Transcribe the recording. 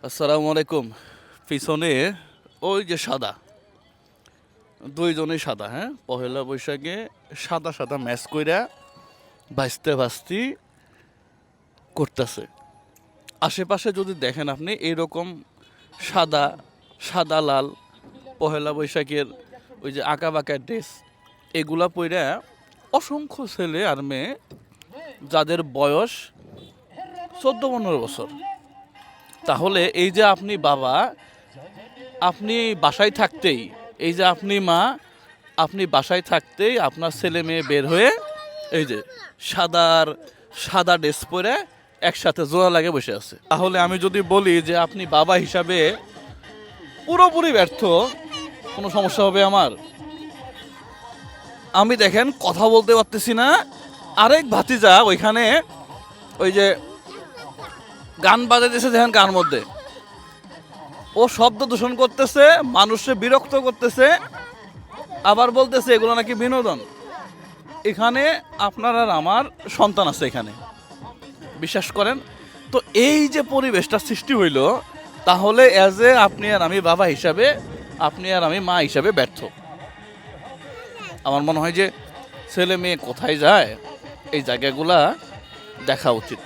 আসসালামু আলাইকুম। পিছনে ওই যে সাদা, দুইজনেই সাদা, হ্যাঁ, পহেলা বৈশাখে সাদা সাদা ম্যাচ কইরা ভাজতে ভাজতি করতেছে। আশেপাশে যদি দেখেন আপনি এইরকম সাদা সাদা লাল পহেলা বৈশাখের ওই যে আঁকা বাঁকা ড্রেস, এগুলা পইরা অসংখ্য ছেলে আর মেয়ে যাদের বয়স 14-15 বছর। তাহলে এই যে আপনি বাবা, আপনি বাসায় থাকতেই, এই যে আপনি মা, আপনি বাসায় থাকতেই আপনার ছেলে মেয়ে বের হয়ে এই যে সাদা ড্রেস পরে একসাথে জোড়া লাগে বসে আছে। তাহলে আমি যদি বলি যে আপনি বাবা হিসাবে পুরোপুরি ব্যর্থ, কোনো সমস্যা হবে আমার? আমি দেখেন কথা বলতে পারতেছি না, আরেক ভাতিজা ওইখানে ওই যে গান বাজাইতেছে, দেখেন গান মধ্যে ও শব্দ দূষণ করতেছে, মানুষকে বিরক্ত করতেছে, আবার বলতেছে এগুলো নাকি বিনোদন। এখানে আপনার আর আমার সন্তান আছে এখানে, বিশ্বাস করেন। তো এই যে পরিবেশটা সৃষ্টি হইল, তাহলে অ্যাজ এ আপনি আর আমি বাবা হিসাবে, আপনি আর আমি মা হিসাবে ব্যর্থ। আমার মনে হয় যে ছেলে মেয়ে কোথায় যায় এই জায়গাগুলা দেখা উচিত।